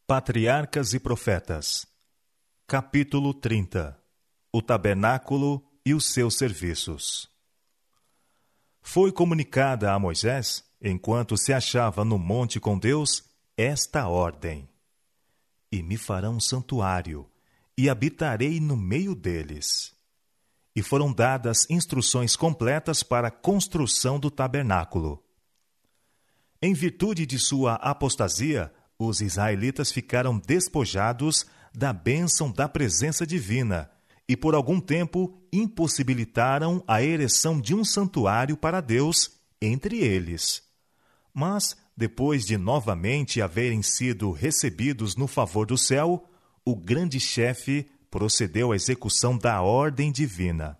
Patriarcas e Profetas. Capítulo 30. O tabernáculo e os seus serviços. Foi comunicada a Moisés, enquanto se achava no monte com Deus, esta ordem: E me farão um santuário, e habitarei no meio deles. E foram dadas instruções completas para a construção do tabernáculo. Em virtude de sua apostasia, os israelitas ficaram despojados da bênção da presença divina e por algum tempo impossibilitaram a ereção de um santuário para Deus entre eles. Mas, depois de novamente haverem sido recebidos no favor do céu, o grande chefe procedeu à execução da ordem divina.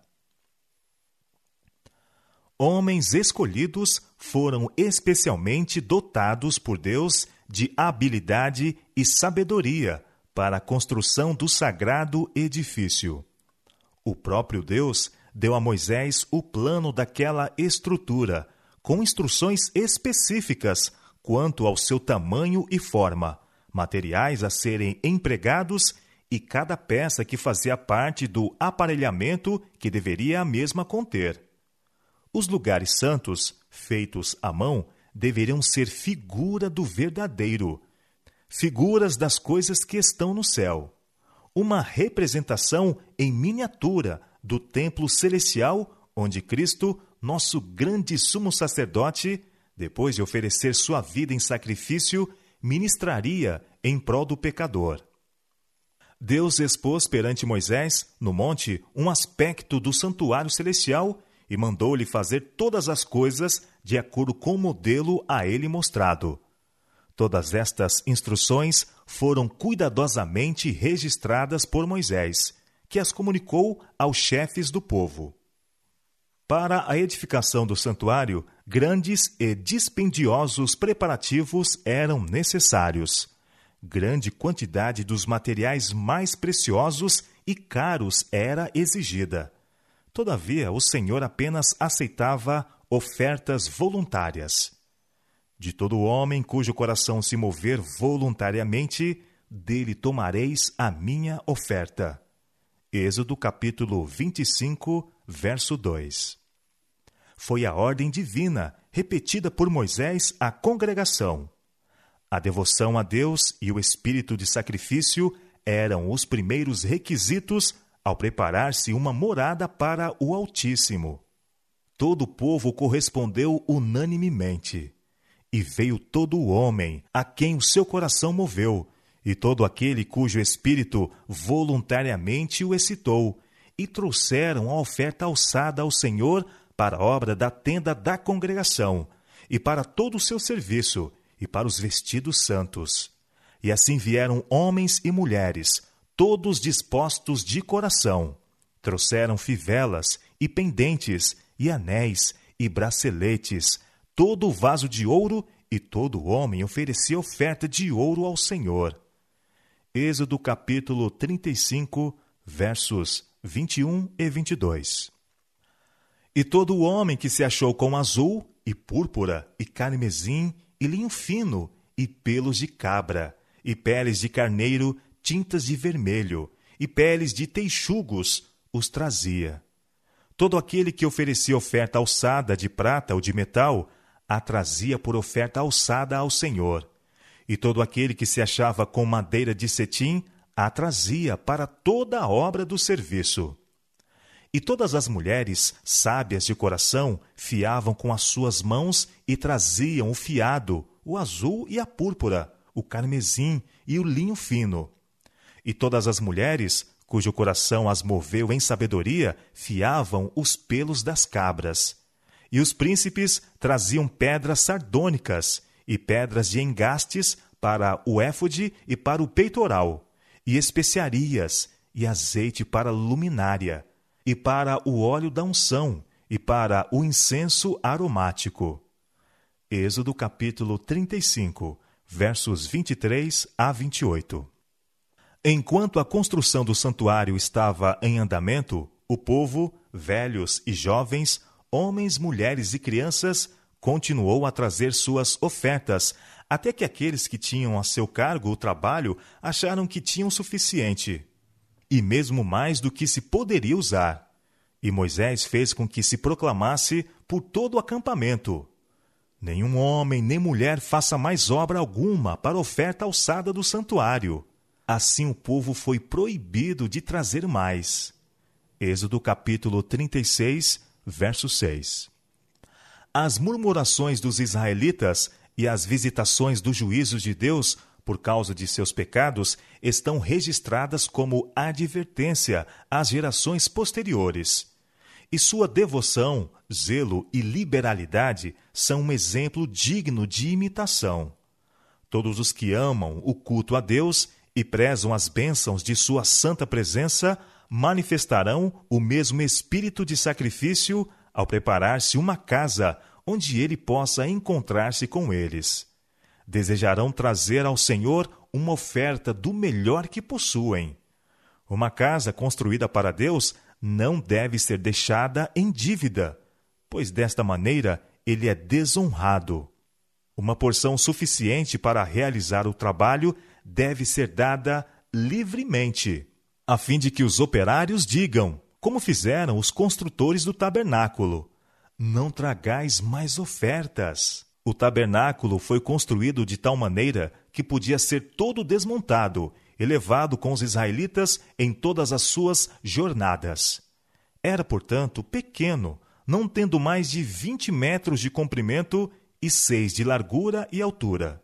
Homens escolhidos foram especialmente dotados por Deus de habilidade e sabedoria para a construção do sagrado edifício. O próprio Deus deu a Moisés o plano daquela estrutura, com instruções específicas quanto ao seu tamanho e forma, materiais a serem empregados e cada peça que fazia parte do aparelhamento que deveria a mesma conter. Os lugares santos, feitos à mão, deveriam ser figura do verdadeiro, figuras das coisas que estão no céu. Uma representação em miniatura do templo celestial, onde Cristo, nosso grande sumo sacerdote, depois de oferecer sua vida em sacrifício, ministraria em prol do pecador. Deus expôs perante Moisés, no monte, um aspecto do santuário celestial e mandou-lhe fazer todas as coisas de acordo com o modelo a ele mostrado. Todas estas instruções foram cuidadosamente registradas por Moisés, que as comunicou aos chefes do povo. Para a edificação do santuário, grandes e dispendiosos preparativos eram necessários. Grande quantidade dos materiais mais preciosos e caros era exigida. Todavia, o Senhor apenas aceitava ofertas voluntárias. De todo homem cujo coração se mover voluntariamente, dele tomareis a minha oferta. Êxodo capítulo 25, verso 2. Foi a ordem divina, repetida por Moisés à congregação. A devoção a Deus e o espírito de sacrifício eram os primeiros requisitos ao preparar-se uma morada para o Altíssimo. Todo o povo correspondeu unanimemente. E veio todo o homem a quem o seu coração moveu, e todo aquele cujo espírito voluntariamente o excitou, e trouxeram a oferta alçada ao Senhor para a obra da tenda da congregação, e para todo o seu serviço, e para os vestidos santos. E assim vieram homens e mulheres, todos dispostos de coração. Trouxeram fivelas e pendentes, e anéis e braceletes, todo o vaso de ouro, e todo homem oferecia oferta de ouro ao Senhor. Êxodo capítulo 35, versos 21 e 22. E todo homem que se achou com azul, e púrpura, e carmesim, e linho fino, e pelos de cabra, e peles de carneiro, tintas de vermelho, e peles de teixugos, os trazia. Todo aquele que oferecia oferta alçada de prata ou de metal, a trazia por oferta alçada ao Senhor. E todo aquele que se achava com madeira de cetim, a trazia para toda a obra do serviço. E todas as mulheres, sábias de coração, fiavam com as suas mãos e traziam o fiado, o azul e a púrpura, o carmesim e o linho fino. E todas as mulheres, cujo coração as moveu em sabedoria, fiavam os pelos das cabras. E os príncipes traziam pedras sardônicas e pedras de engastes para o éfode e para o peitoral, e especiarias e azeite para a luminária, e para o óleo da unção, e para o incenso aromático. Êxodo capítulo 35, versos 23 a 28. Enquanto a construção do santuário estava em andamento, o povo, velhos e jovens, homens, mulheres e crianças, continuou a trazer suas ofertas, até que aqueles que tinham a seu cargo o trabalho acharam que tinham suficiente, e mesmo mais do que se poderia usar. E Moisés fez com que se proclamasse por todo o acampamento: nenhum homem nem mulher faça mais obra alguma para oferta alçada do santuário. Assim o povo foi proibido de trazer mais. Êxodo capítulo 36, verso 6. As murmurações dos israelitas e as visitações dos juízos de Deus por causa de seus pecados estão registradas como advertência às gerações posteriores. E sua devoção, zelo e liberalidade são um exemplo digno de imitação. Todos os que amam o culto a Deus e prezam as bênçãos de sua santa presença manifestarão o mesmo espírito de sacrifício ao preparar-se uma casa onde ele possa encontrar-se com eles. Desejarão trazer ao Senhor uma oferta do melhor que possuem. Uma casa construída para Deus não deve ser deixada em dívida, pois desta maneira ele é desonrado. Uma porção suficiente para realizar o trabalho deve ser dada livremente, a fim de que os operários digam, como fizeram os construtores do tabernáculo: não tragais mais ofertas. O tabernáculo foi construído de tal maneira que podia ser todo desmontado e levado com os israelitas em todas as suas jornadas. Era, portanto, pequeno, não tendo mais de 20 metros de comprimento e 6 de largura e altura.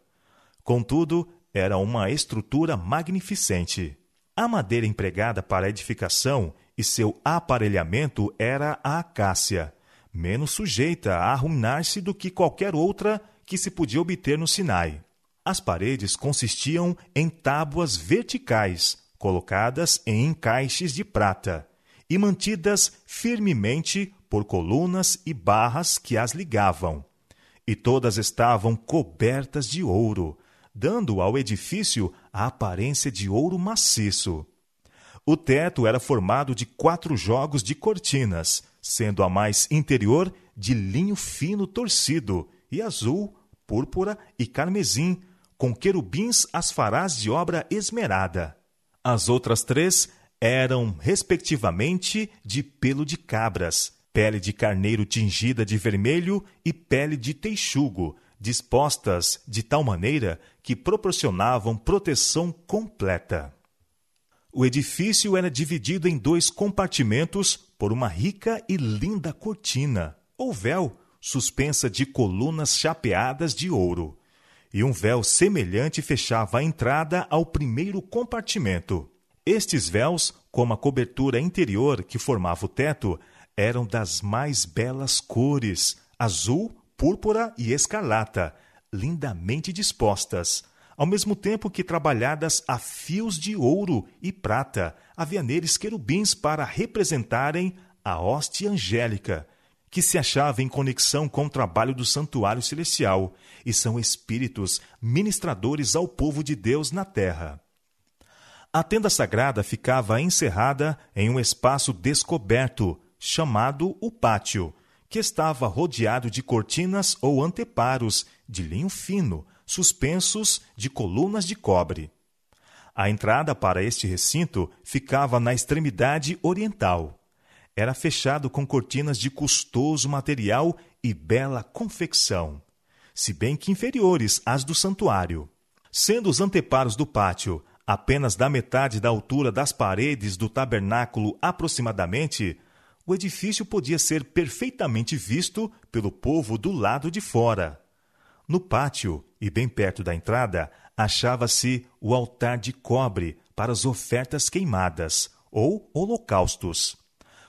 Contudo, era uma estrutura magnificente. A madeira empregada para a edificação e seu aparelhamento era a acácia, menos sujeita a arruinar-se do que qualquer outra que se podia obter no Sinai. As paredes consistiam em tábuas verticais, colocadas em encaixes de prata, e mantidas firmemente por colunas e barras que as ligavam. E todas estavam cobertas de ouro, dando ao edifício a aparência de ouro maciço. O teto era formado de 4 jogos de cortinas, sendo a mais interior de linho fino torcido, e azul, púrpura e carmesim, com querubins as farás de obra esmerada. As outras 3 eram, respectivamente, de pelo de cabras, pele de carneiro tingida de vermelho e pele de texugo, dispostas de tal maneira que proporcionavam proteção completa. O edifício era dividido em 2 compartimentos por uma rica e linda cortina, ou véu, suspensa de colunas chapeadas de ouro, e um véu semelhante fechava a entrada ao primeiro compartimento. Estes véus, como a cobertura interior que formava o teto, eram das mais belas cores, azul, púrpura e escarlata, lindamente dispostas, ao mesmo tempo que trabalhadas a fios de ouro e prata. Havia neles querubins para representarem a hoste angélica, que se achava em conexão com o trabalho do santuário celestial, e são espíritos ministradores ao povo de Deus na terra. A tenda sagrada ficava encerrada em um espaço descoberto, chamado o pátio, que estava rodeado de cortinas ou anteparos de linho fino, suspensos de colunas de cobre. A entrada para este recinto ficava na extremidade oriental. Era fechado com cortinas de custoso material e bela confecção, se bem que inferiores às do santuário. Sendo os anteparos do pátio apenas da metade da altura das paredes do tabernáculo aproximadamente, o edifício podia ser perfeitamente visto pelo povo do lado de fora. No pátio, e bem perto da entrada, achava-se o altar de cobre para as ofertas queimadas, ou holocaustos.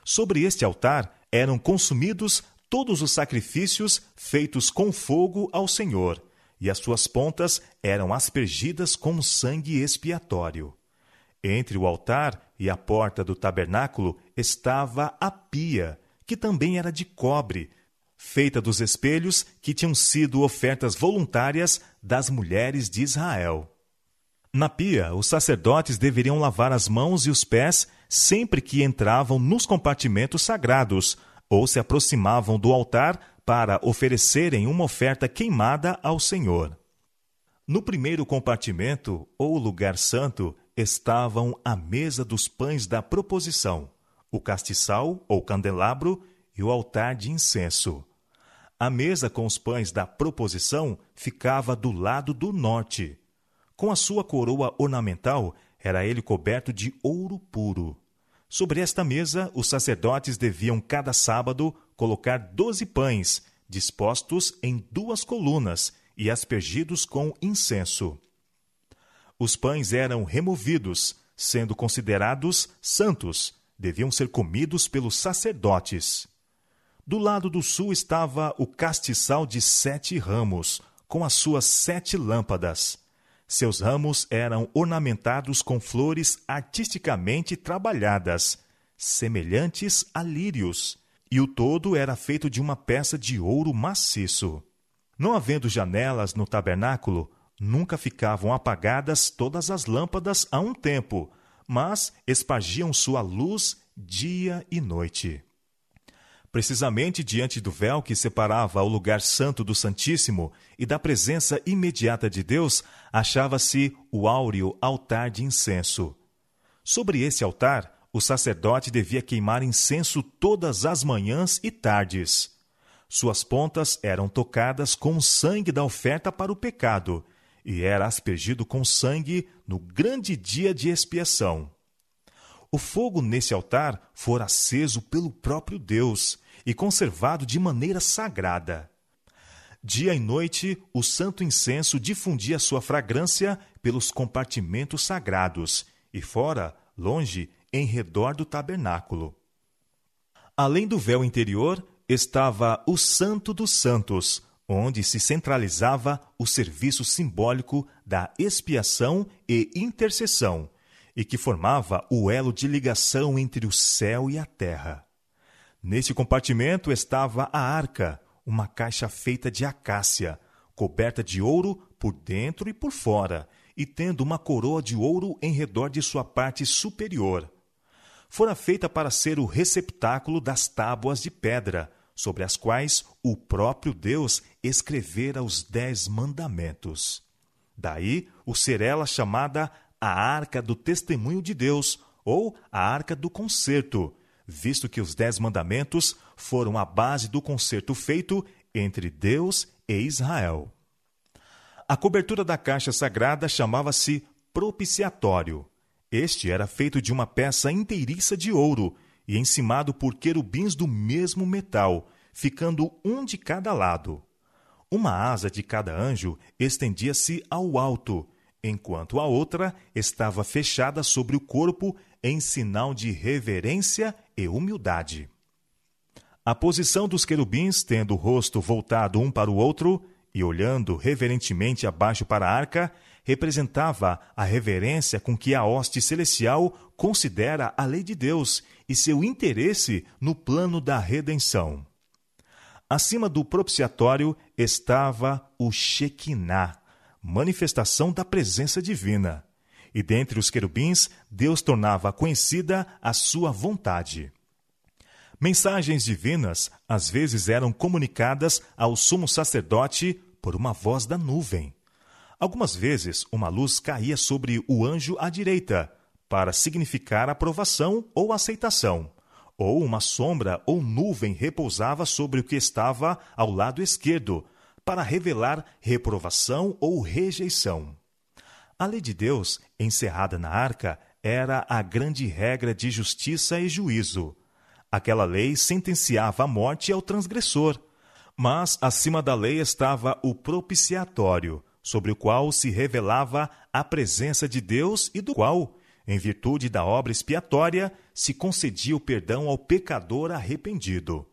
Sobre este altar eram consumidos todos os sacrifícios feitos com fogo ao Senhor, e as suas pontas eram aspergidas com sangue expiatório. Entre o altar e a porta do tabernáculo estava a pia, que também era de cobre, feita dos espelhos que tinham sido ofertas voluntárias das mulheres de Israel. Na pia, os sacerdotes deveriam lavar as mãos e os pés sempre que entravam nos compartimentos sagrados ou se aproximavam do altar para oferecerem uma oferta queimada ao Senhor. No primeiro compartimento, ou lugar santo, estavam a mesa dos pães da proposição, o castiçal ou candelabro e o altar de incenso. A mesa com os pães da proposição ficava do lado do norte. Com a sua coroa ornamental, era ele coberto de ouro puro. Sobre esta mesa, os sacerdotes deviam cada sábado colocar 12 pães, dispostos em 2 colunas e aspergidos com incenso. Os pães eram removidos, sendo considerados santos, deviam ser comidos pelos sacerdotes. Do lado do sul estava o castiçal de 7 ramos, com as suas 7 lâmpadas. Seus ramos eram ornamentados com flores artisticamente trabalhadas, semelhantes a lírios, e o todo era feito de uma peça de ouro maciço. Não havendo janelas no tabernáculo, nunca ficavam apagadas todas as lâmpadas a um tempo, mas espargiam sua luz dia e noite. Precisamente diante do véu que separava o lugar santo do Santíssimo e da presença imediata de Deus, achava-se o áureo altar de incenso. Sobre esse altar, o sacerdote devia queimar incenso todas as manhãs e tardes. Suas pontas eram tocadas com o sangue da oferta para o pecado, e era aspergido com sangue no grande dia de expiação. O fogo nesse altar fora aceso pelo próprio Deus e conservado de maneira sagrada. Dia e noite, o santo incenso difundia sua fragrância pelos compartimentos sagrados e fora, longe, em redor do tabernáculo. Além do véu interior, estava o Santo dos Santos, onde se centralizava o serviço simbólico da expiação e intercessão, e que formava o elo de ligação entre o céu e a terra. Nesse compartimento estava a arca, uma caixa feita de acácia, coberta de ouro por dentro e por fora, e tendo uma coroa de ouro em redor de sua parte superior. Fora feita para ser o receptáculo das tábuas de pedra, sobre as quais o próprio Deus escrevera os 10 mandamentos. Daí o ser ela chamada a Arca do Testemunho de Deus, ou a Arca do Concerto, visto que os 10 mandamentos foram a base do concerto feito entre Deus e Israel. A cobertura da caixa sagrada chamava-se propiciatório. Este era feito de uma peça inteiriça de ouro e encimado por querubins do mesmo metal, ficando um de cada lado. Uma asa de cada anjo estendia-se ao alto, enquanto a outra estava fechada sobre o corpo em sinal de reverência e humildade. A posição dos querubins, tendo o rosto voltado um para o outro e olhando reverentemente abaixo para a arca, representava a reverência com que a hoste celestial considera a lei de Deus e seu interesse no plano da redenção. Acima do propiciatório estava o Shequiná, manifestação da presença divina. E dentre os querubins, Deus tornava conhecida a sua vontade. Mensagens divinas às vezes eram comunicadas ao sumo sacerdote por uma voz da nuvem. Algumas vezes, uma luz caía sobre o anjo à direita, para significar aprovação ou aceitação, ou uma sombra ou nuvem repousava sobre o que estava ao lado esquerdo, para revelar reprovação ou rejeição. A lei de Deus, encerrada na arca, era a grande regra de justiça e juízo. Aquela lei sentenciava a morte ao transgressor, mas acima da lei estava o propiciatório, sobre o qual se revelava a presença de Deus e do qual, em virtude da obra expiatória, se concedia o perdão ao pecador arrependido.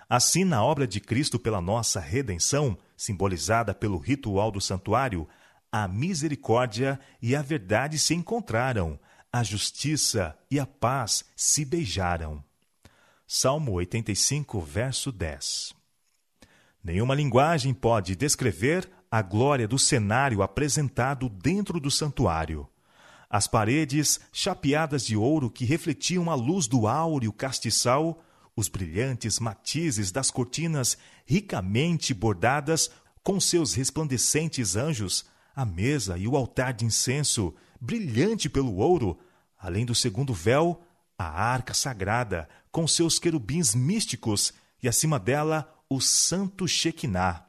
Assim, na obra de Cristo pela nossa redenção, simbolizada pelo ritual do santuário, a misericórdia e a verdade se encontraram, a justiça e a paz se beijaram. Salmo 85, verso 10. Nenhuma linguagem pode descrever a glória do cenário apresentado dentro do santuário. As paredes chapeadas de ouro que refletiam a luz do áureo castiçal, os brilhantes matizes das cortinas ricamente bordadas com seus resplandecentes anjos, a mesa e o altar de incenso, brilhante pelo ouro, além do segundo véu, a arca sagrada, com seus querubins místicos, e acima dela o santo Shequiná,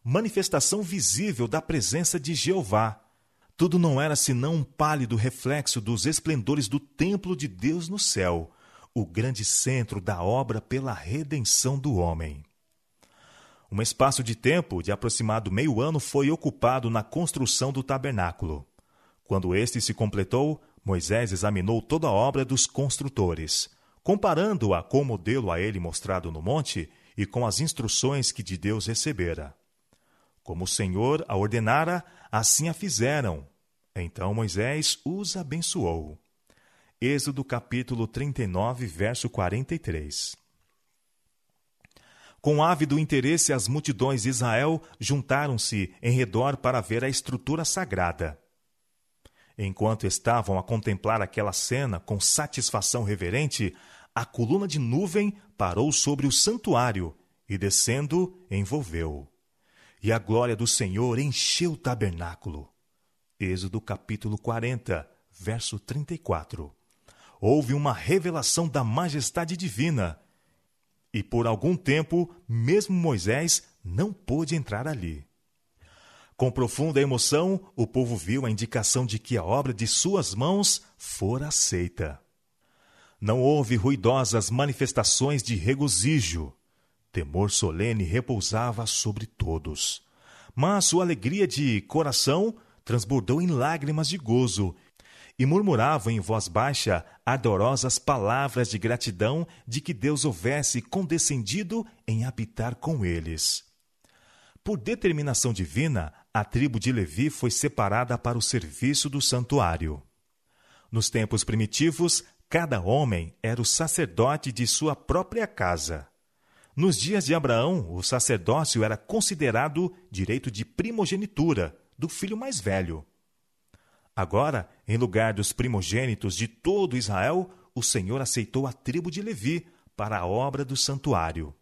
manifestação visível da presença de Jeová. Tudo não era senão um pálido reflexo dos esplendores do templo de Deus no céu, o grande centro da obra pela redenção do homem. Um espaço de tempo de aproximado meio ano foi ocupado na construção do tabernáculo. Quando este se completou, Moisés examinou toda a obra dos construtores, comparando-a com o modelo a ele mostrado no monte e com as instruções que de Deus recebera. Como o Senhor a ordenara, assim a fizeram. Então Moisés os abençoou. Êxodo capítulo 39, verso 43. Com ávido interesse, as multidões de Israel juntaram-se em redor para ver a estrutura sagrada. Enquanto estavam a contemplar aquela cena com satisfação reverente, a coluna de nuvem parou sobre o santuário e, descendo, envolveu. E a glória do Senhor encheu o tabernáculo. Êxodo capítulo 40, verso 34. Houve uma revelação da majestade divina, e por algum tempo, mesmo Moisés não pôde entrar ali. Com profunda emoção, o povo viu a indicação de que a obra de suas mãos fora aceita. Não houve ruidosas manifestações de regozijo. Temor solene repousava sobre todos. Mas sua alegria de coração transbordou em lágrimas de gozo, e murmuravam em voz baixa ardorosas palavras de gratidão de que Deus houvesse condescendido em habitar com eles. Por determinação divina, a tribo de Levi foi separada para o serviço do santuário. Nos tempos primitivos, cada homem era o sacerdote de sua própria casa. Nos dias de Abraão, o sacerdócio era considerado direito de primogenitura do filho mais velho. Agora, em lugar dos primogênitos de todo Israel, o Senhor aceitou a tribo de Levi para a obra do santuário.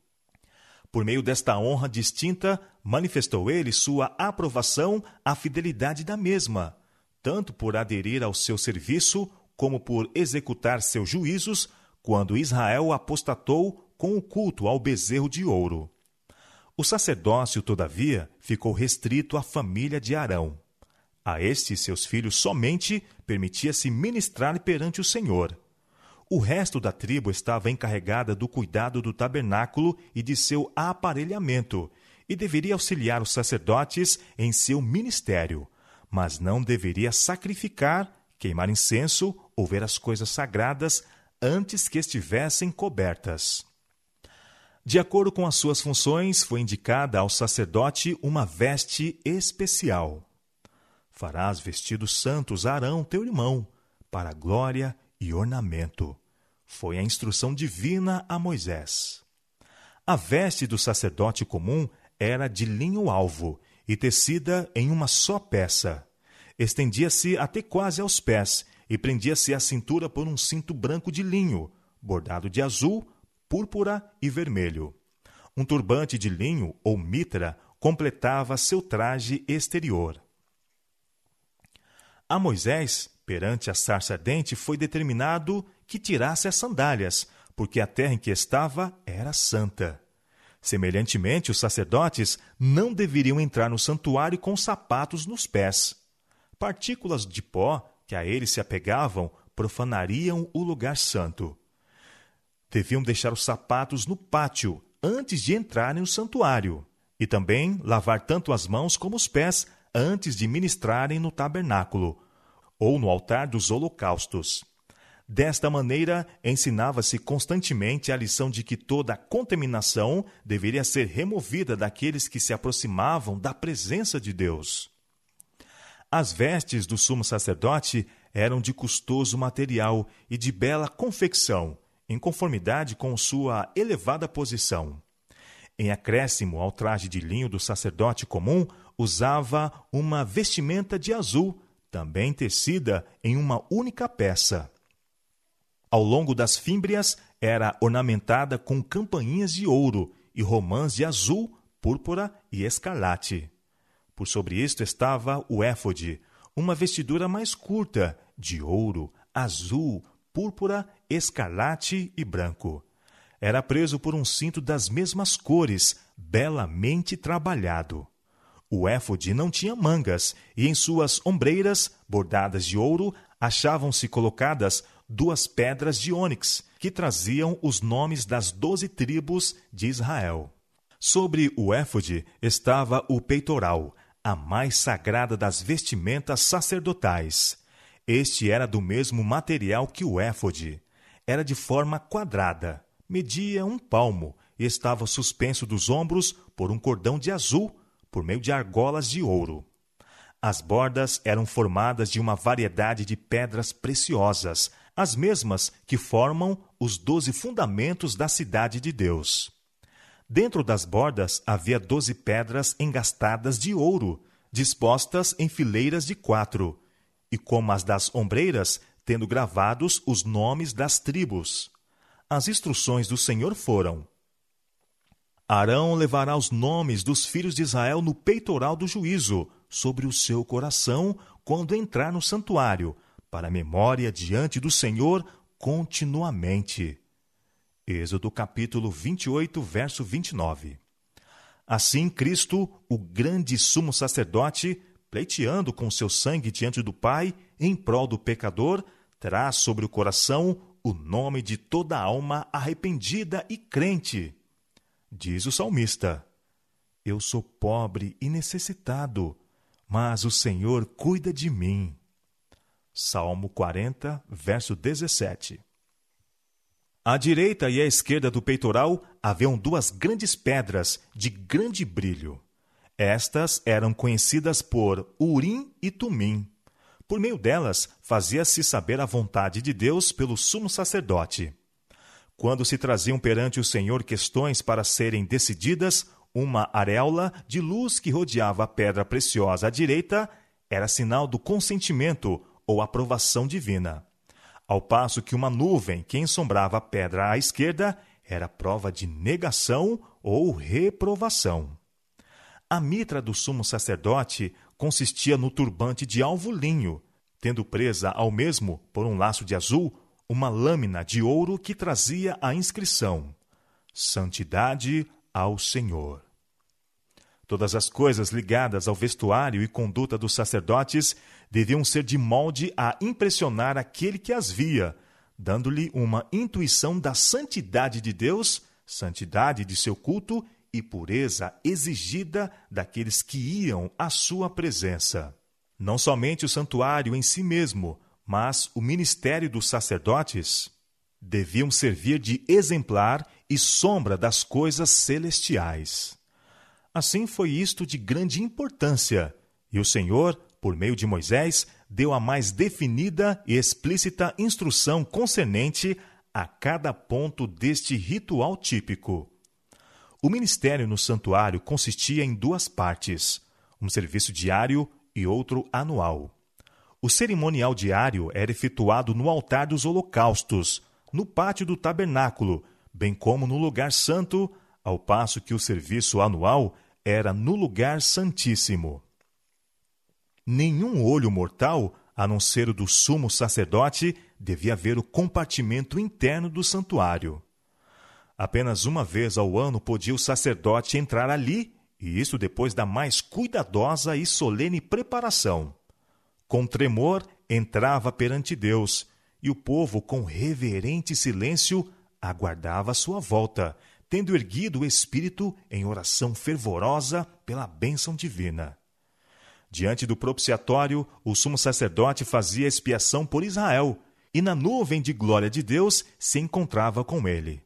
Por meio desta honra distinta, manifestou ele sua aprovação à fidelidade da mesma, tanto por aderir ao seu serviço, como por executar seus juízos, quando Israel apostatou com o culto ao bezerro de ouro. O sacerdócio, todavia, ficou restrito à família de Arão. A este e seus filhos somente permitia-se ministrar perante o Senhor. O resto da tribo estava encarregada do cuidado do tabernáculo e de seu aparelhamento, e deveria auxiliar os sacerdotes em seu ministério, mas não deveria sacrificar, queimar incenso ou ver as coisas sagradas antes que estivessem cobertas. De acordo com as suas funções, foi indicada ao sacerdote uma veste especial. Farás vestidos santos a Arão, teu irmão, para glória e ornamento. Foi a instrução divina a Moisés. A veste do sacerdote comum era de linho alvo e tecida em uma só peça. Estendia-se até quase aos pés e prendia-se à cintura por um cinto branco de linho, bordado de azul, púrpura e vermelho. Um turbante de linho ou mitra completava seu traje exterior. A Moisés, perante a sarça ardente, foi determinado que tirasse as sandálias, porque a terra em que estava era santa. Semelhantemente, os sacerdotes não deveriam entrar no santuário com sapatos nos pés. Partículas de pó que a eles se apegavam profanariam o lugar santo. Deviam deixar os sapatos no pátio antes de entrarem no santuário, e também lavar tanto as mãos como os pés antes de ministrarem no tabernáculo ou no altar dos holocaustos. Desta maneira, ensinava-se constantemente a lição de que toda a contaminação deveria ser removida daqueles que se aproximavam da presença de Deus. As vestes do sumo sacerdote eram de custoso material e de bela confecção, em conformidade com sua elevada posição. Em acréscimo ao traje de linho do sacerdote comum, usava uma vestimenta de azul, também tecida em uma única peça. Ao longo das fímbrias era ornamentada com campainhas de ouro e romãs de azul, púrpura e escarlate. Por sobre isto estava o éfode, uma vestidura mais curta, de ouro, azul, púrpura, escarlate e branco. Era preso por um cinto das mesmas cores, belamente trabalhado. O éfode não tinha mangas, e em suas ombreiras, bordadas de ouro, achavam-se colocadas 2 pedras de ônix, que traziam os nomes das 12 tribos de Israel. Sobre o éfode estava o peitoral, a mais sagrada das vestimentas sacerdotais. Este era do mesmo material que o éfode. Era de forma quadrada, media 1 palmo e estava suspenso dos ombros por um cordão de azul, por meio de argolas de ouro. As bordas eram formadas de uma variedade de pedras preciosas, as mesmas que formam os 12 fundamentos da cidade de Deus. Dentro das bordas havia 12 pedras engastadas de ouro, dispostas em fileiras de 4, e como as das ombreiras, tendo gravados os nomes das tribos. As instruções do Senhor foram: Arão levará os nomes dos filhos de Israel no peitoral do juízo, sobre o seu coração, quando entrar no santuário, para a memória diante do Senhor continuamente. Êxodo capítulo 28, verso 29. Assim, Cristo, o grande sumo sacerdote, pleiteando com seu sangue diante do Pai, em prol do pecador, traz sobre o coração o nome de toda alma arrependida e crente. Diz o salmista: Eu sou pobre e necessitado, mas o Senhor cuida de mim. Salmo 40, verso 17. À direita e à esquerda do peitoral haviam 2 grandes pedras de grande brilho. Estas eram conhecidas por Urim e Tumim. Por meio delas, fazia-se saber a vontade de Deus pelo sumo sacerdote. Quando se traziam perante o Senhor questões para serem decididas, uma areola de luz que rodeava a pedra preciosa à direita era sinal do consentimento ou aprovação divina, ao passo que uma nuvem que ensombrava a pedra à esquerda era prova de negação ou reprovação. A mitra do sumo sacerdote consistia no turbante de alvo linho, tendo presa ao mesmo, por um laço de azul, uma lâmina de ouro que trazia a inscrição: Santidade ao Senhor. Todas as coisas ligadas ao vestuário e conduta dos sacerdotes deviam ser de molde a impressionar aquele que as via, dando-lhe uma intuição da santidade de Deus, santidade de seu culto e pureza exigida daqueles que iam à sua presença. Não somente o santuário em si mesmo, mas o ministério dos sacerdotes deviam servir de exemplar e sombra das coisas celestiais. Assim foi isto de grande importância, e o Senhor, por meio de Moisés, deu a mais definida e explícita instrução concernente a cada ponto deste ritual típico. O ministério no santuário consistia em 2 partes, um serviço diário e outro anual. O cerimonial diário era efetuado no altar dos holocaustos, no pátio do tabernáculo, bem como no lugar santo, ao passo que o serviço anual era no lugar santíssimo. Nenhum olho mortal, a não ser o do sumo sacerdote, devia ver o compartimento interno do santuário. Apenas uma vez ao ano podia o sacerdote entrar ali, e isso depois da mais cuidadosa e solene preparação. Com tremor, entrava perante Deus, e o povo, com reverente silêncio, aguardava a sua volta, tendo erguido o espírito em oração fervorosa pela bênção divina. Diante do propiciatório, o sumo sacerdote fazia expiação por Israel, e na nuvem de glória de Deus se encontrava com ele.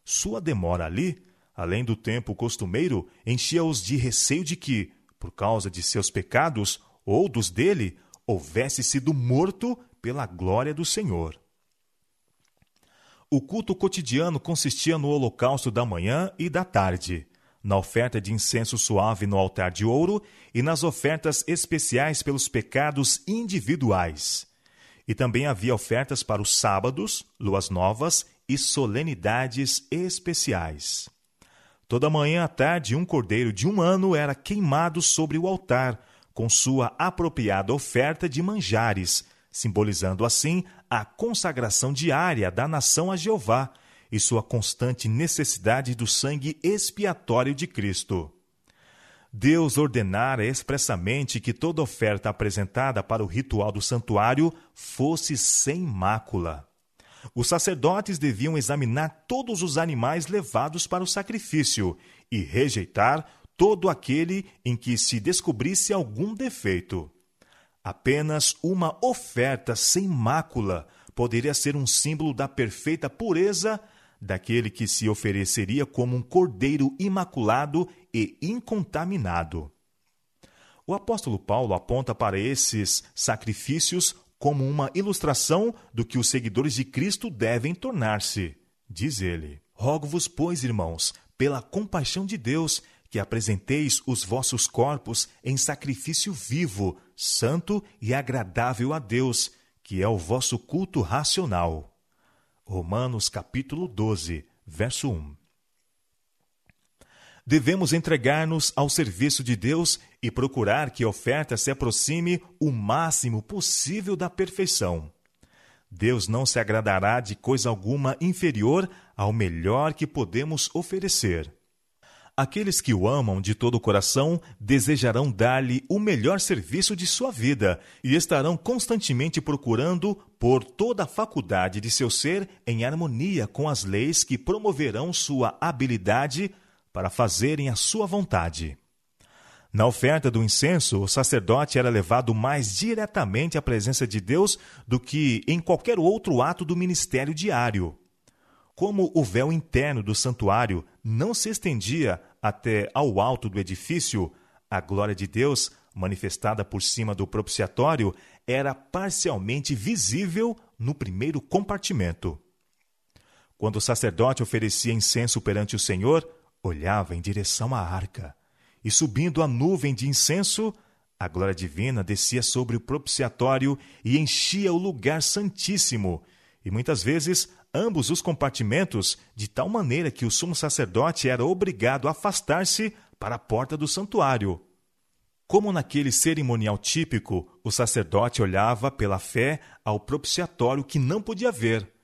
Sua demora ali, além do tempo costumeiro, enchia-os de receio de que, por causa de seus pecados ou dos dele, houvesse sido morto pela glória do Senhor. O culto cotidiano consistia no holocausto da manhã e da tarde, na oferta de incenso suave no altar de ouro e nas ofertas especiais pelos pecados individuais. E também havia ofertas para os sábados, luas novas e solenidades especiais. Toda manhã à tarde, um cordeiro de 1 ano era queimado sobre o altar, com sua apropriada oferta de manjares, simbolizando assim a consagração diária da nação a Jeová e sua constante necessidade do sangue expiatório de Cristo. Deus ordenara expressamente que toda oferta apresentada para o ritual do santuário fosse sem mácula. Os sacerdotes deviam examinar todos os animais levados para o sacrifício e rejeitar todo aquele em que se descobrisse algum defeito. Apenas uma oferta sem mácula poderia ser um símbolo da perfeita pureza daquele que se ofereceria como um cordeiro imaculado e incontaminado. O apóstolo Paulo aponta para esses sacrifícios como uma ilustração do que os seguidores de Cristo devem tornar-se. Diz ele: Rogo-vos, pois, irmãos, pela compaixão de Deus, que apresenteis os vossos corpos em sacrifício vivo, santo e agradável a Deus, que é o vosso culto racional. Romanos capítulo 12, verso 1. Devemos entregar-nos ao serviço de Deus e procurar que a oferta se aproxime o máximo possível da perfeição. Deus não se agradará de coisa alguma inferior ao melhor que podemos oferecer. Aqueles que o amam de todo o coração desejarão dar-lhe o melhor serviço de sua vida e estarão constantemente procurando pôr toda a faculdade de seu ser em harmonia com as leis que promoverão sua habilidade para fazerem a sua vontade. Na oferta do incenso, o sacerdote era levado mais diretamente à presença de Deus do que em qualquer outro ato do ministério diário. Como o véu interno do santuário não se estendia até ao alto do edifício, a glória de Deus, manifestada por cima do propiciatório, era parcialmente visível no primeiro compartimento. Quando o sacerdote oferecia incenso perante o Senhor, olhava em direção à arca, e subindo a nuvem de incenso, a glória divina descia sobre o propiciatório e enchia o lugar santíssimo, e muitas vezes ambos os compartimentos, de tal maneira que o sumo sacerdote era obrigado a afastar-se para a porta do santuário. Como naquele cerimonial típico, o sacerdote olhava pela fé ao propiciatório que não podia ver.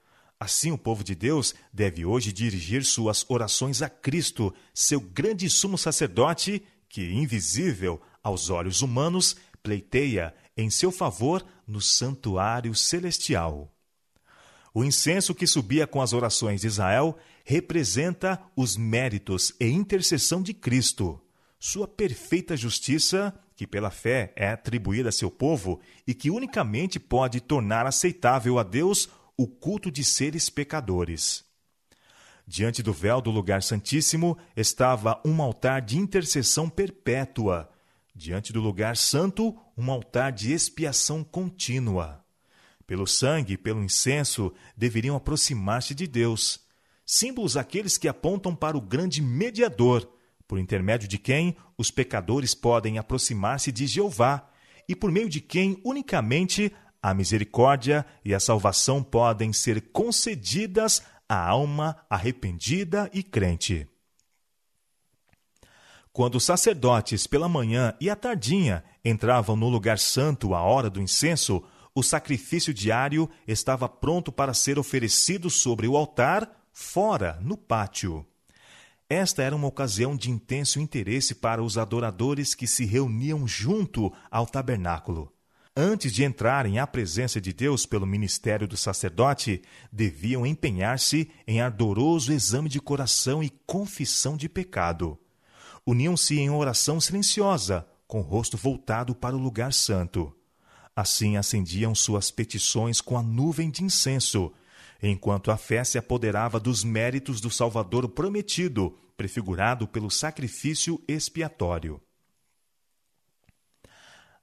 Assim, o povo de Deus deve hoje dirigir suas orações a Cristo, seu grande sumo sacerdote, que, invisível aos olhos humanos, pleiteia em seu favor no santuário celestial. O incenso que subia com as orações de Israel representa os méritos e intercessão de Cristo, sua perfeita justiça, que pela fé é atribuída a seu povo e que unicamente pode tornar aceitável a Deus o culto de seres pecadores. Diante do véu do lugar santíssimo estava um altar de intercessão perpétua. Diante do lugar santo, um altar de expiação contínua. Pelo sangue e pelo incenso deveriam aproximar-se de Deus. Símbolos aqueles que apontam para o grande mediador, por intermédio de quem os pecadores podem aproximar-se de Jeová e por meio de quem unicamente a misericórdia e a salvação podem ser concedidas à alma arrependida e crente. Quando os sacerdotes, pela manhã e à tardinha, entravam no lugar santo à hora do incenso, o sacrifício diário estava pronto para ser oferecido sobre o altar, fora, no pátio. Esta era uma ocasião de intenso interesse para os adoradores que se reuniam junto ao tabernáculo. Antes de entrarem à presença de Deus pelo ministério do sacerdote, deviam empenhar-se em ardoroso exame de coração e confissão de pecado. Uniam-se em oração silenciosa, com o rosto voltado para o lugar santo. Assim acendiam suas petições com a nuvem de incenso, enquanto a fé se apoderava dos méritos do Salvador prometido, prefigurado pelo sacrifício expiatório.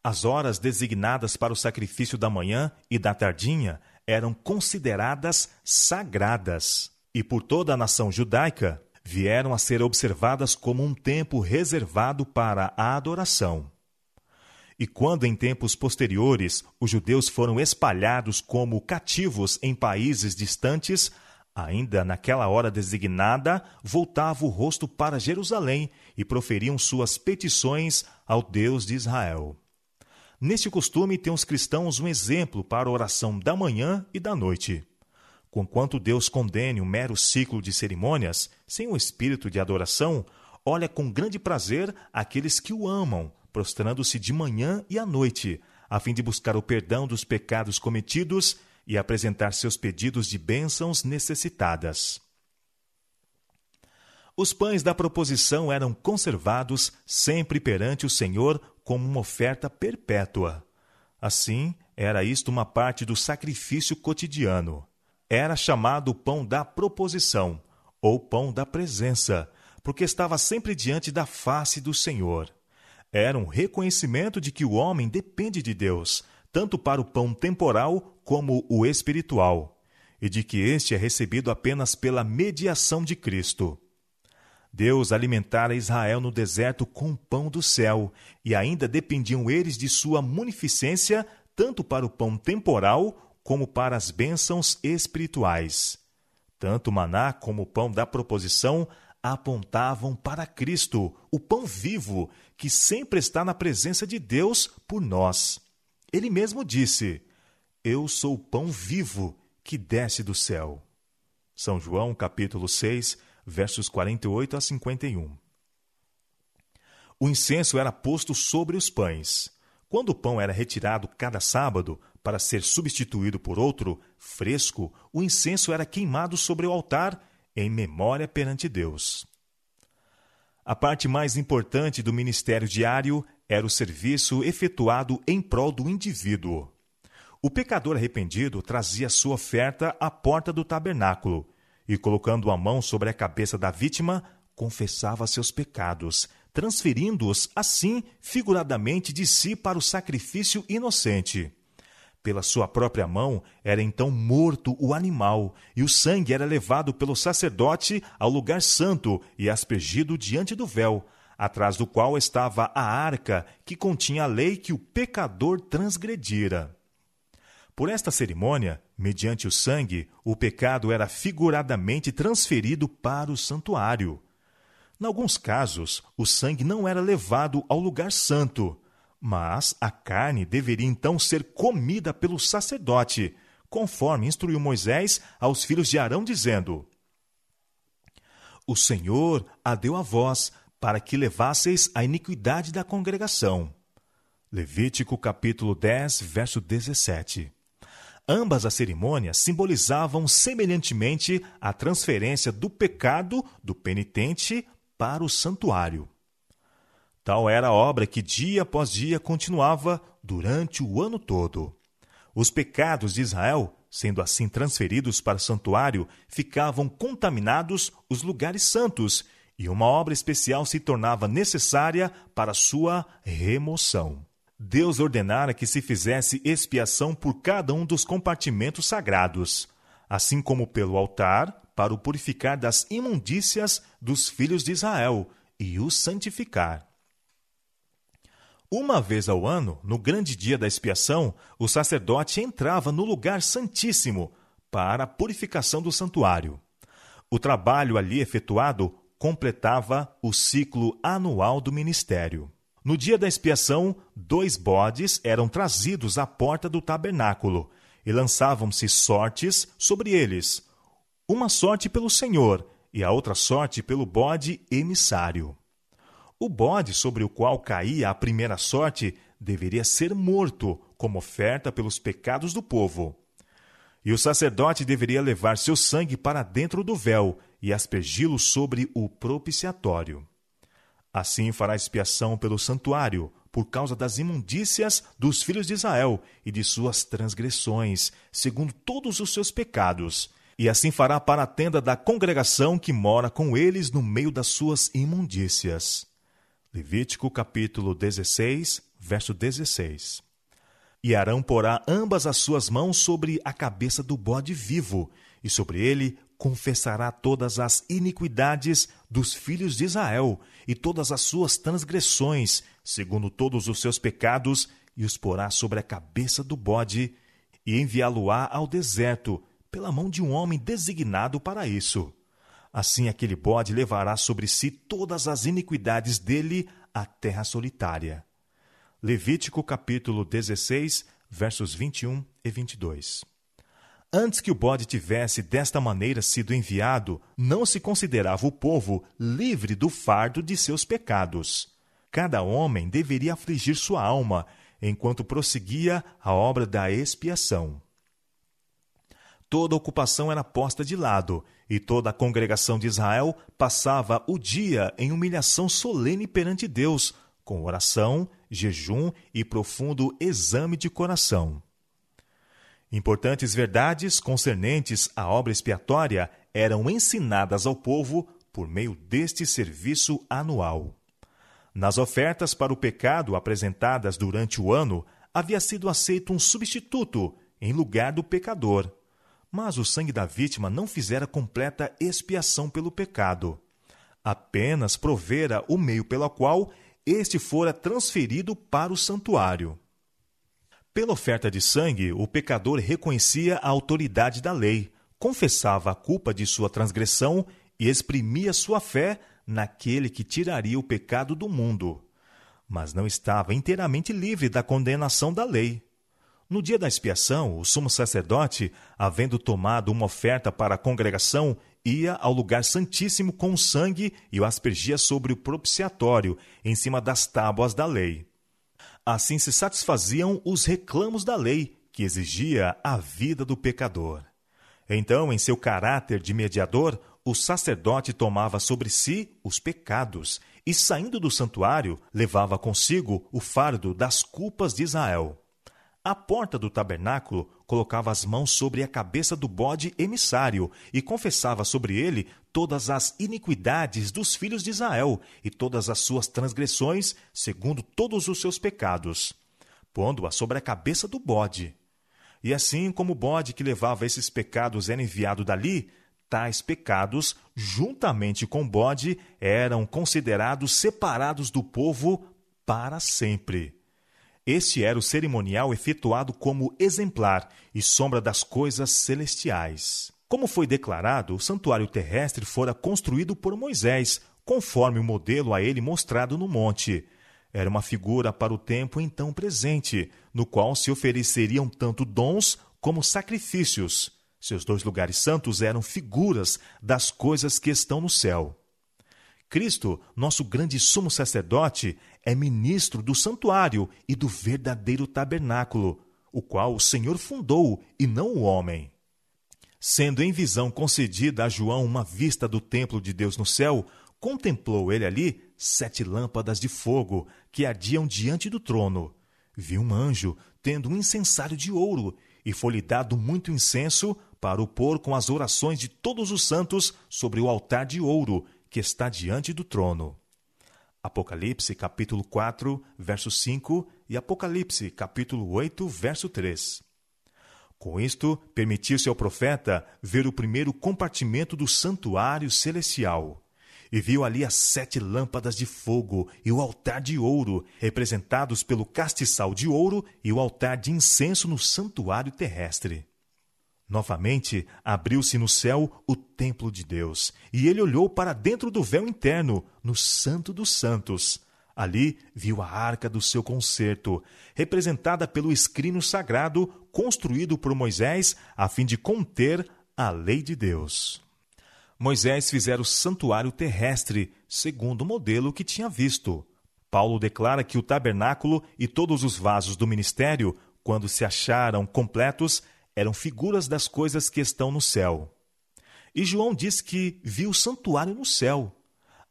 As horas designadas para o sacrifício da manhã e da tardinha eram consideradas sagradas e, por toda a nação judaica, vieram a ser observadas como um tempo reservado para a adoração. E quando, em tempos posteriores, os judeus foram espalhados como cativos em países distantes, Ainda naquela hora designada, voltava o rosto para Jerusalém e proferiam suas petições ao Deus de Israel. Neste costume, têm os cristãos um exemplo para a oração da manhã e da noite. Conquanto Deus condene um mero ciclo de cerimônias, sem o espírito de adoração, olha com grande prazer aqueles que o amam, prostrando-se de manhã e à noite, a fim de buscar o perdão dos pecados cometidos e apresentar seus pedidos de bênçãos necessitadas. Os pães da proposição eram conservados sempre perante o Senhor como uma oferta perpétua. Assim, era isto uma parte do sacrifício cotidiano. Era chamado pão da proposição, ou pão da presença, porque estava sempre diante da face do Senhor. Era um reconhecimento de que o homem depende de Deus, tanto para o pão temporal como o espiritual, e de que este é recebido apenas pela mediação de Cristo. Deus alimentara Israel no deserto com o pão do céu, e ainda dependiam eles de sua munificência, tanto para o pão temporal como para as bênçãos espirituais. Tanto o maná como o pão da proposição apontavam para Cristo, o pão vivo, que sempre está na presença de Deus por nós. Ele mesmo disse: Eu sou o pão vivo que desce do céu. São João, capítulo 6, versos 48 a 51. O incenso era posto sobre os pães. Quando o pão era retirado cada sábado para ser substituído por outro, fresco, o incenso era queimado sobre o altar em memória perante Deus. A parte mais importante do ministério diário era o serviço efetuado em prol do indivíduo. O pecador arrependido trazia sua oferta à porta do tabernáculo e, colocando a mão sobre a cabeça da vítima, confessava seus pecados, transferindo-os, assim, figuradamente de si para o sacrifício inocente. Pela sua própria mão era então morto o animal, e o sangue era levado pelo sacerdote ao lugar santo e aspergido diante do véu, atrás do qual estava a arca que continha a lei que o pecador transgredira. Por esta cerimônia, mediante o sangue, o pecado era figuradamente transferido para o santuário. Em alguns casos, o sangue não era levado ao lugar santo, mas a carne deveria então ser comida pelo sacerdote, conforme instruiu Moisés aos filhos de Arão, dizendo: O Senhor a deu a vós, para que levasseis a iniquidade da congregação. Levítico capítulo 10, verso 17. Ambas as cerimônias simbolizavam semelhantemente a transferência do pecado do penitente para o santuário. Tal era a obra que dia após dia continuava durante o ano todo. Os pecados de Israel, sendo assim transferidos para o santuário, ficavam contaminados os lugares santos, e uma obra especial se tornava necessária para sua remoção. Deus ordenara que se fizesse expiação por cada um dos compartimentos sagrados, assim como pelo altar, para o purificar das imundícias dos filhos de Israel e os santificar. Uma vez ao ano, no grande dia da expiação, o sacerdote entrava no lugar santíssimo para a purificação do santuário. O trabalho ali efetuado completava o ciclo anual do ministério. No dia da expiação, 2 bodes eram trazidos à porta do tabernáculo e lançavam-se sortes sobre eles, uma sorte pelo Senhor e a outra sorte pelo bode emissário. O bode sobre o qual caía a primeira sorte deveria ser morto como oferta pelos pecados do povo. E o sacerdote deveria levar seu sangue para dentro do véu e aspergi-lo sobre o propiciatório. Assim fará expiação pelo santuário, por causa das imundícias dos filhos de Israel e de suas transgressões, segundo todos os seus pecados. E assim fará para a tenda da congregação que mora com eles no meio das suas imundícias. Levítico capítulo 16, verso 16. E Arão porá ambas as suas mãos sobre a cabeça do bode vivo, e sobre ele confessará todas as iniquidades dos filhos de Israel e todas as suas transgressões, segundo todos os seus pecados, e os porá sobre a cabeça do bode, e enviá-lo-á ao deserto, pela mão de um homem designado para isso. Assim aquele bode levará sobre si todas as iniquidades dele à terra solitária. Levítico capítulo 16, versos 21 e 22. Antes que o bode tivesse desta maneira sido enviado, não se considerava o povo livre do fardo de seus pecados. Cada homem deveria afligir sua alma, enquanto prosseguia a obra da expiação. Toda ocupação era posta de lado, e toda a congregação de Israel passava o dia em humilhação solene perante Deus, com oração, jejum e profundo exame de coração. Importantes verdades concernentes à obra expiatória eram ensinadas ao povo por meio deste serviço anual. Nas ofertas para o pecado apresentadas durante o ano, havia sido aceito um substituto em lugar do pecador. Mas o sangue da vítima não fizera completa expiação pelo pecado. Apenas provera o meio pelo qual este fora transferido para o santuário. Pela oferta de sangue, o pecador reconhecia a autoridade da lei, confessava a culpa de sua transgressão e exprimia sua fé naquele que tiraria o pecado do mundo. Mas não estava inteiramente livre da condenação da lei. No dia da expiação, o sumo sacerdote, havendo tomado uma oferta para a congregação, ia ao lugar santíssimo com o sangue e o aspergia sobre o propiciatório, em cima das tábuas da lei. Assim se satisfaziam os reclamos da lei, que exigia a vida do pecador. Então, em seu caráter de mediador, o sacerdote tomava sobre si os pecados e, saindo do santuário, levava consigo o fardo das culpas de Israel. À porta do tabernáculo, colocava as mãos sobre a cabeça do bode emissário e confessava sobre ele todas as iniquidades dos filhos de Israel e todas as suas transgressões, segundo todos os seus pecados, pondo-a sobre a cabeça do bode. E assim como o bode que levava esses pecados era enviado dali, tais pecados, juntamente com o bode, eram considerados separados do povo para sempre. Este era o cerimonial efetuado como exemplar e sombra das coisas celestiais. Como foi declarado, o santuário terrestre fora construído por Moisés, conforme o modelo a ele mostrado no monte. Era uma figura para o tempo então presente, no qual se ofereceriam tanto dons como sacrifícios. Seus 2 lugares santos eram figuras das coisas que estão no céu. Cristo, nosso grande sumo sacerdote, é ministro do santuário e do verdadeiro tabernáculo, o qual o Senhor fundou e não o homem. Sendo em visão concedida a João uma vista do templo de Deus no céu, contemplou ele ali 7 lâmpadas de fogo que ardiam diante do trono. Viu um anjo tendo um incensário de ouro, e foi-lhe dado muito incenso para o pôr com as orações de todos os santos sobre o altar de ouro que está diante do trono. Apocalipse capítulo 4, verso 5 e Apocalipse capítulo 8, verso 3. Com isto, permitiu-se ao profeta ver o primeiro compartimento do santuário celestial. E viu ali as 7 lâmpadas de fogo e o altar de ouro, representados pelo castiçal de ouro e o altar de incenso no santuário terrestre. Novamente, abriu-se no céu o templo de Deus, e ele olhou para dentro do véu interno, no Santo dos Santos. Ali viu a arca do seu concerto, representada pelo escrino sagrado construído por Moisés a fim de conter a lei de Deus. Moisés fizera o santuário terrestre, segundo o modelo que tinha visto. Paulo declara que o tabernáculo e todos os vasos do ministério, quando se acharam completos, eram figuras das coisas que estão no céu. E João diz que viu o santuário no céu.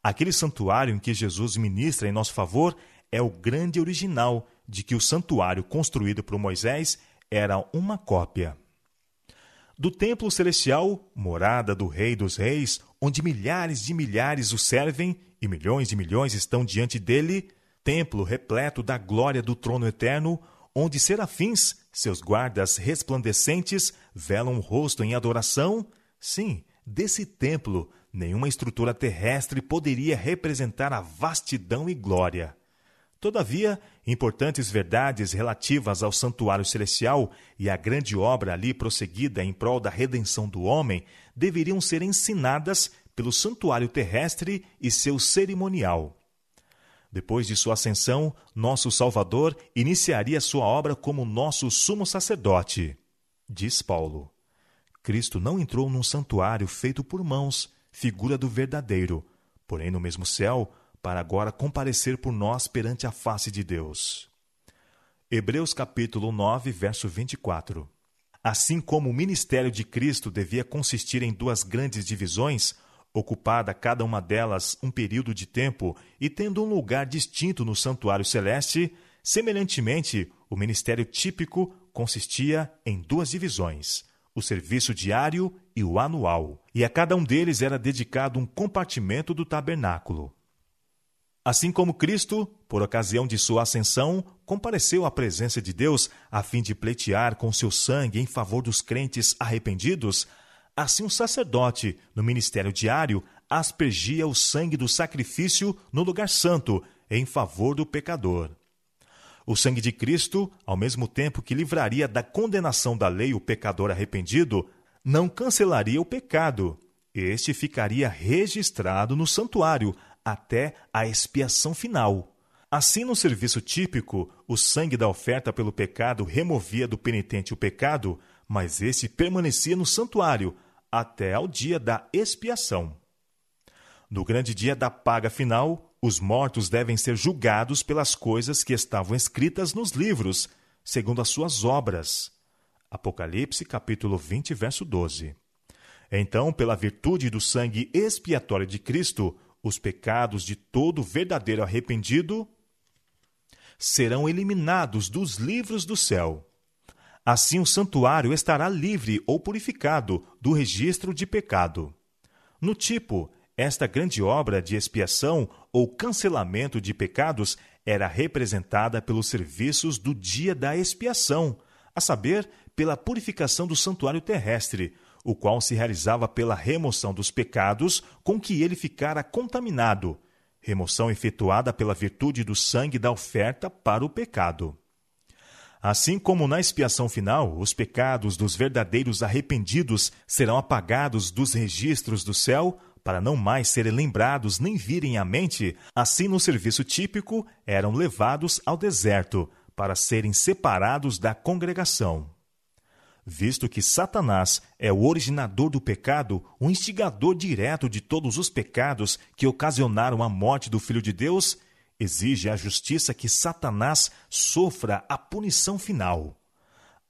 Aquele santuário em que Jesus ministra em nosso favor é o grande original de que o santuário construído por Moisés era uma cópia. Do templo celestial, morada do Rei dos Reis, onde milhares de milhares o servem e milhões de milhões estão diante dele, templo repleto da glória do trono eterno, onde serafins, seus guardas resplandecentes, velam o rosto em adoração, sim, desse templo, nenhuma estrutura terrestre poderia representar a vastidão e glória. Todavia, importantes verdades relativas ao santuário celestial e à grande obra ali prosseguida em prol da redenção do homem deveriam ser ensinadas pelo santuário terrestre e seu cerimonial. Depois de sua ascensão, nosso Salvador iniciaria sua obra como nosso sumo sacerdote. Diz Paulo: Cristo não entrou num santuário feito por mãos, figura do verdadeiro, porém no mesmo céu, para agora comparecer por nós perante a face de Deus. Hebreus capítulo 9, verso 24. Assim como o ministério de Cristo devia consistir em duas grandes divisões, ocupada cada uma delas um período de tempo e tendo um lugar distinto no santuário celeste, semelhantemente, o ministério típico consistia em duas divisões, o serviço diário e o anual, e a cada um deles era dedicado um compartimento do tabernáculo. Assim como Cristo, por ocasião de sua ascensão, compareceu à presença de Deus a fim de pleitear com seu sangue em favor dos crentes arrependidos, assim o sacerdote, no ministério diário, aspergia o sangue do sacrifício no lugar santo, em favor do pecador. O sangue de Cristo, ao mesmo tempo que livraria da condenação da lei o pecador arrependido, não cancelaria o pecado. Este ficaria registrado no santuário, até a expiação final. Assim, no serviço típico, o sangue da oferta pelo pecado removia do penitente o pecado, mas esse permanecia no santuário até ao dia da expiação. No grande dia da paga final, os mortos devem ser julgados pelas coisas que estavam escritas nos livros, segundo as suas obras. Apocalipse, capítulo 20, verso 12. Então, pela virtude do sangue expiatório de Cristo, os pecados de todo verdadeiro arrependido serão eliminados dos livros do céu. Assim, o santuário estará livre ou purificado do registro de pecado. No tipo, esta grande obra de expiação ou cancelamento de pecados era representada pelos serviços do dia da expiação, a saber, pela purificação do santuário terrestre, o qual se realizava pela remoção dos pecados com que ele ficara contaminado, remoção efetuada pela virtude do sangue da oferta para o pecado. Assim como na expiação final, os pecados dos verdadeiros arrependidos serão apagados dos registros do céu, para não mais serem lembrados nem virem à mente, assim no serviço típico eram levados ao deserto, para serem separados da congregação. Visto que Satanás é o originador do pecado, o instigador direto de todos os pecados que ocasionaram a morte do Filho de Deus, exige a justiça que Satanás sofra a punição final.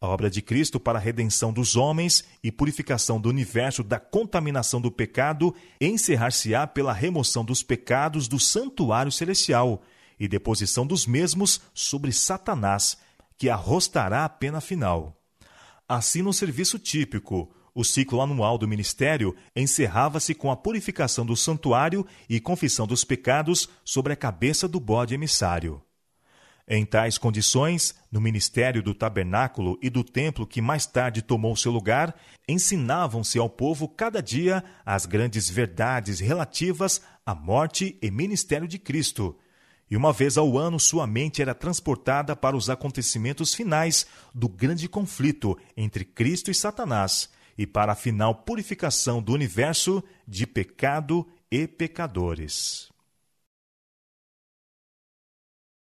A obra de Cristo para a redenção dos homens e purificação do universo da contaminação do pecado encerrar-se-á pela remoção dos pecados do santuário celestial e deposição dos mesmos sobre Satanás, que arrostará a pena final. Assim, no serviço típico, o ciclo anual do ministério encerrava-se com a purificação do santuário e confissão dos pecados sobre a cabeça do bode emissário. Em tais condições, no ministério do tabernáculo e do templo que mais tarde tomou seu lugar, ensinavam-se ao povo cada dia as grandes verdades relativas à morte e ministério de Cristo, e uma vez ao ano sua mente era transportada para os acontecimentos finais do grande conflito entre Cristo e Satanás, e para a final purificação do universo de pecado e pecadores.